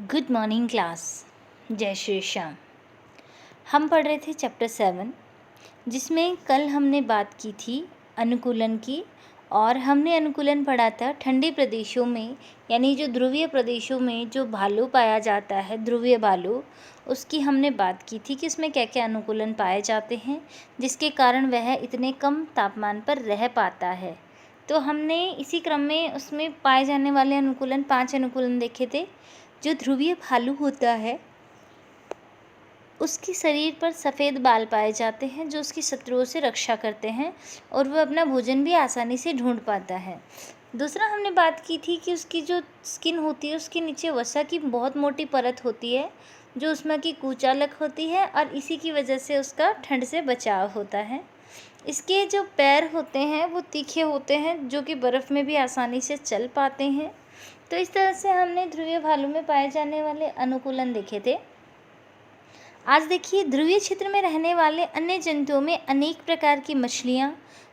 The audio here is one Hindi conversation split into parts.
Good morning class. जय श्री श्याम। हम पढ़ रहे थे चैप्टर 7, जिसमें कल हमने बात की थी अनुकूलन की। और हमने अनुकूलन पढ़ा था ठंडे प्रदेशों में, यानी जो ध्रुवीय प्रदेशों में जो भालू पाया जाता है, ध्रुवीय भालू, उसकी हमने बात की थी कि उसमें क्या क्या अनुकूलन पाए जाते हैं, जिसके कारण वह इतने कम तापमान पर रह पाता है। तो हमने इसी क्रम में उसमें पाए जाने वाले अनुकूलन 5 अनुकूलन देखे थे। जो ध्रुवीय भालू होता है उसके शरीर पर सफ़ेद बाल पाए जाते हैं जो उसकी शत्रुओं से रक्षा करते हैं और वह अपना भोजन भी आसानी से ढूंढ पाता है। दूसरा हमने बात की थी कि उसकी जो स्किन होती है उसके नीचे वसा की बहुत मोटी परत होती है जो उसमें की कुचालक होती है और इसी की वजह से उसका ठंड से बचाव होता है। इसके जो पैर होते हैं वो तीखे होते हैं जो कि बर्फ़ में भी आसानी से चल पाते हैं। तो इस तरह से हमने ध्रुवीय भालू में पाए जाने वाले अनुकूलन देखे थे। आज देखिए, ध्रुवीय क्षेत्र में रहने वाले अन्य जंतुओं में अनेक प्रकार की मछलियाँ,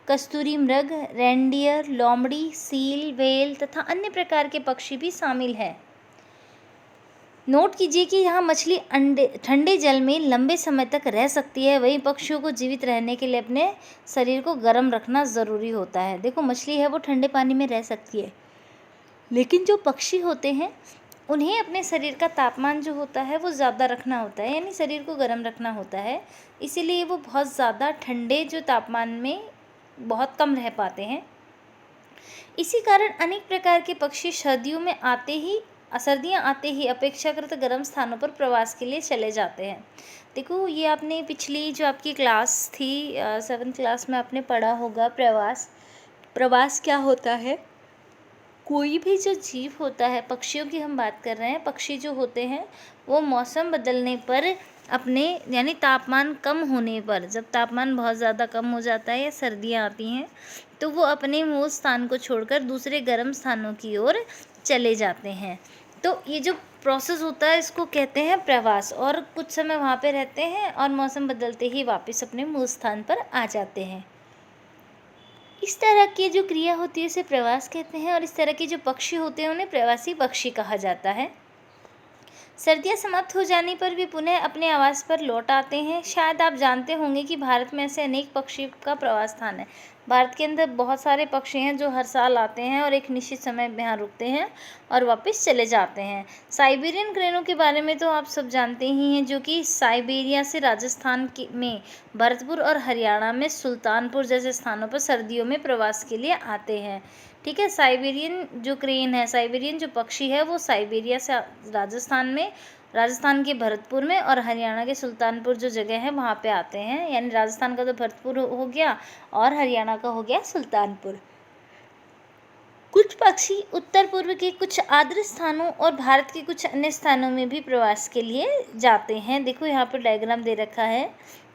कस्तूरी मृग, रेंडियर, लोमड़ी, सील, व्हेल तथा अन्य प्रकार के पक्षी भी शामिल हैं। नोट कीजिए कि यहाँ मछली ठंडे जल में लंबे समय तक रह सकती है, वहीं पक्षियों को जीवित रहने के लिए अपने शरीर को गर्म रखना ज़रूरी होता है। देखो, मछली है वो ठंडे पानी में रह सकती है, लेकिन जो पक्षी होते हैं उन्हें अपने शरीर का तापमान जो होता है वो ज़्यादा रखना होता है, यानी शरीर को गर्म रखना होता है। इसीलिए वो बहुत ज़्यादा ठंडे जो तापमान में बहुत कम रह पाते हैं। इसी कारण अनेक प्रकार के पक्षी सर्दियाँ आते ही अपेक्षाकृत गर्म स्थानों पर प्रवास के लिए चले जाते हैं। देखो, ये आपने पिछली जो आपकी क्लास थी 7th क्लास में आपने पढ़ा होगा प्रवास क्या होता है। कोई भी जो जीव होता है, पक्षियों की हम बात कर रहे हैं, पक्षी जो होते हैं वो मौसम बदलने पर अपने यानी तापमान कम होने पर, जब तापमान बहुत ज़्यादा कम हो जाता है या सर्दियाँ आती हैं तो वो अपने मूल स्थान को छोड़कर दूसरे गर्म स्थानों की ओर चले जाते हैं। तो ये जो प्रोसेस होता है इसको कहते हैं प्रवास, और कुछ समय वहाँ पे रहते हैं और मौसम बदलते ही वापस अपने मूल स्थान पर आ जाते हैं। इस तरह की जो क्रिया होती है उसे प्रवास कहते हैं, और इस तरह के जो पक्षी होते हैं उन्हें प्रवासी पक्षी कहा जाता है। सर्दियाँ समाप्त हो जाने पर भी पुनः अपने आवास पर लौट आते हैं। शायद आप जानते होंगे कि भारत में ऐसे अनेक पक्षी का प्रवास स्थान है। भारत के अंदर बहुत सारे पक्षी हैं जो हर साल आते हैं और एक निश्चित समय में यहाँ रुकते हैं और वापस चले जाते हैं। साइबेरियन क्रेनों के बारे में तो आप सब जानते ही हैं, जो कि साइबेरिया से राजस्थान में भरतपुर और हरियाणा में सुल्तानपुर जैसे स्थानों पर सर्दियों में प्रवास के लिए आते हैं। ठीक है, साइबेरियन जो क्रेन है, साइबेरियन जो पक्षी है वो साइबेरिया से राजस्थान के भरतपुर में और हरियाणा के सुल्तानपुर जो जगह है वहाँ पे आते हैं। यानी राजस्थान का तो भरतपुर हो गया और हरियाणा का हो गया सुल्तानपुर। कुछ पक्षी उत्तर पूर्व के कुछ आर्द्र स्थानों और भारत के कुछ अन्य स्थानों में भी प्रवास के लिए जाते हैं। देखो, यहाँ पर डायग्राम दे रखा है,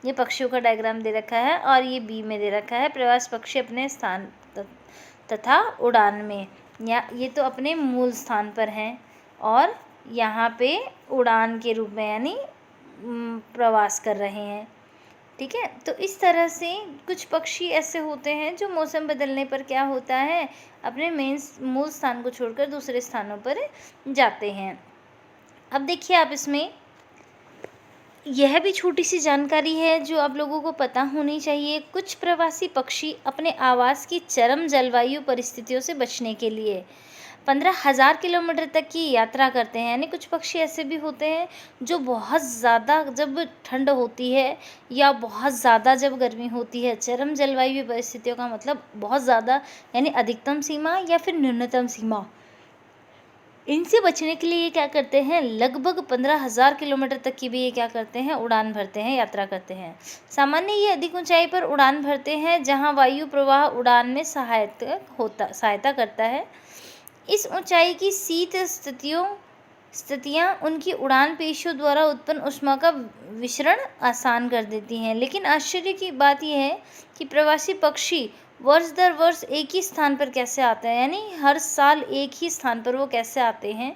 ये पक्षियों का डायग्राम दे रखा है और ये बी में दे रखा है। प्रवास पक्षी अपने स्थान तथा उड़ान में, या ये तो अपने मूल स्थान पर हैं और यहाँ पे उड़ान के रूप में यानी प्रवास कर रहे हैं। ठीक है, तो इस तरह से कुछ पक्षी ऐसे होते हैं जो मौसम बदलने पर क्या होता है, अपने मूल स्थान को छोड़कर दूसरे स्थानों पर जाते हैं। अब देखिए, आप इसमें यह भी छोटी सी जानकारी है जो आप लोगों को पता होनी चाहिए। कुछ प्रवासी पक्षी अपने आवास की चरम जलवायु परिस्थितियों से बचने के लिए 15,000 किलोमीटर तक की यात्रा करते हैं। यानी कुछ पक्षी ऐसे भी होते हैं जो बहुत ज़्यादा जब ठंड होती है या बहुत ज़्यादा जब गर्मी होती है, चरम जलवायु परिस्थितियों का मतलब बहुत ज़्यादा यानी अधिकतम सीमा या फिर न्यूनतम सीमा, इनसे बचने के लिए ये क्या करते हैं, लगभग 15,000 किलोमीटर तक की भी ये क्या करते हैं, उड़ान भरते हैं, यात्रा करते हैं। सामान्य ये अधिक ऊंचाई पर उड़ान भरते हैं जहां वायु प्रवाह उड़ान में सहायता करता है। इस ऊंचाई की शीत स्थितियाँ उनकी उड़ान पेशियों द्वारा उत्पन्न ऊष्मा का विसरण आसान कर देती हैं। लेकिन आश्चर्य की बात यह है कि प्रवासी पक्षी वर्ष दर वर्ष एक ही स्थान पर कैसे आते हैं, यानी हर साल एक ही स्थान पर वो कैसे आते हैं,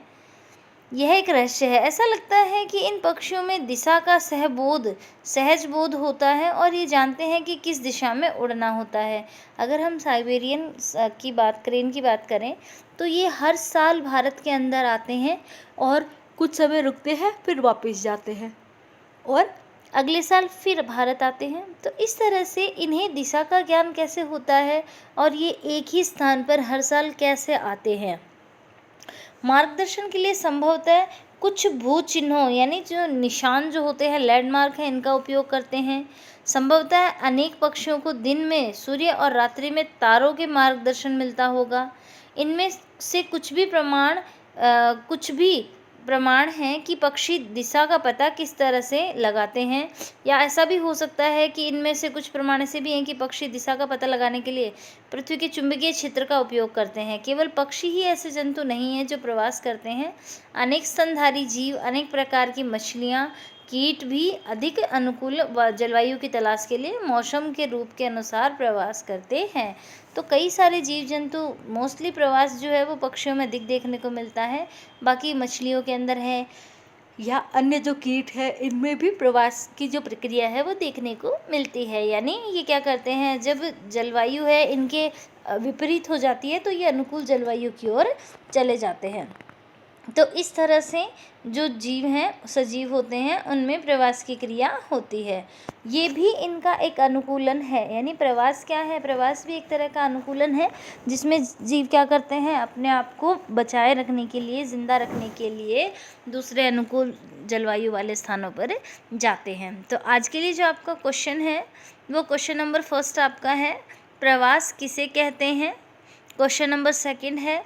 यह एक रहस्य है। ऐसा लगता है कि इन पक्षियों में दिशा का सहज बोध होता है और ये जानते हैं कि किस दिशा में उड़ना होता है। अगर हम साइबेरियन क्रेन की बात करें तो ये हर साल भारत के अंदर आते हैं और कुछ समय रुकते हैं, फिर वापस जाते हैं और अगले साल फिर भारत आते हैं। तो इस तरह से इन्हें दिशा का ज्ञान कैसे होता है और ये एक ही स्थान पर हर साल कैसे आते हैं। मार्गदर्शन के लिए संभवतः कुछ भू चिन्हों यानी जो निशान जो होते हैं, लैंडमार्क हैं, इनका उपयोग करते हैं। संभवतः अनेक पक्षियों को दिन में सूर्य और रात्रि में तारों के मार्गदर्शन मिलता होगा। इनमें से कुछ भी प्रमाण हैं कि पक्षी दिशा का पता किस तरह से लगाते हैं, या ऐसा भी हो सकता है कि इनमें से कुछ प्रमाण ऐसे भी हैं कि पक्षी दिशा का पता लगाने के लिए पृथ्वी के चुंबकीय क्षेत्र का उपयोग करते हैं। केवल पक्षी ही ऐसे जंतु नहीं हैं जो प्रवास करते हैं। अनेक स्तनधारी जीव, अनेक प्रकार की मछलियाँ, कीट भी अधिक अनुकूल जलवायु की तलाश के लिए मौसम के रूप के अनुसार प्रवास करते हैं। तो कई सारे जीव जंतु मोस्टली प्रवास जो है वो पक्षियों में अधिक देखने को मिलता है, बाकी मछलियों के अंदर है या अन्य जो कीट है, इनमें भी प्रवास की जो प्रक्रिया है वो देखने को मिलती है। यानी ये क्या करते हैं, जब जलवायु है इनके विपरीत हो जाती है तो ये अनुकूल जलवायु की ओर चले जाते हैं। तो इस तरह से जो जीव हैं, सजीव होते हैं, उनमें प्रवास की क्रिया होती है। ये भी इनका एक अनुकूलन है। यानी प्रवास क्या है, प्रवास भी एक तरह का अनुकूलन है जिसमें जीव क्या करते हैं, अपने आप को बचाए रखने के लिए, ज़िंदा रखने के लिए दूसरे अनुकूल जलवायु वाले स्थानों पर जाते हैं। तो आज के लिए जो आपका क्वेश्चन है वो क्वेश्चन नंबर फर्स्ट आपका है, प्रवास किसे कहते हैं। क्वेश्चन नंबर सेकंड है,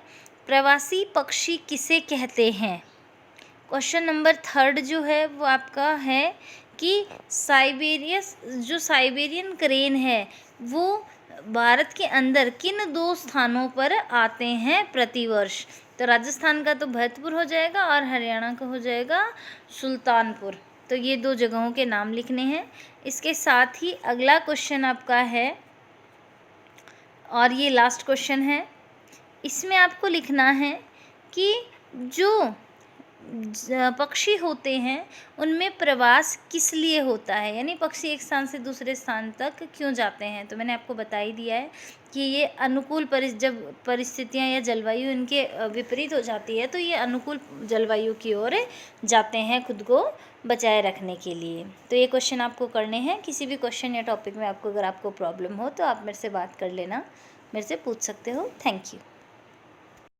प्रवासी पक्षी किसे कहते हैं। क्वेश्चन नंबर थर्ड जो है वो आपका है कि साइबेरियन क्रेन है वो भारत के अंदर किन 2 स्थानों पर आते हैं प्रतिवर्ष। तो राजस्थान का तो भरतपुर हो जाएगा और हरियाणा का हो जाएगा सुल्तानपुर। तो ये 2 जगहों के नाम लिखने हैं। इसके साथ ही अगला क्वेश्चन आपका है, और ये लास्ट क्वेश्चन है, इसमें आपको लिखना है कि जो पक्षी होते हैं उनमें प्रवास किस लिए होता है, यानी पक्षी एक स्थान से दूसरे स्थान तक क्यों जाते हैं। तो मैंने आपको बता ही दिया है कि ये अनुकूल जब परिस्थितियाँ या जलवायु इनके विपरीत हो जाती है तो ये अनुकूल जलवायु की ओर जाते हैं खुद को बचाए रखने के लिए। तो ये क्वेश्चन आपको करने हैं। किसी भी क्वेश्चन या टॉपिक में अगर आपको प्रॉब्लम हो तो आप मेरे से बात कर लेना, मेरे से पूछ सकते हो। Thank you.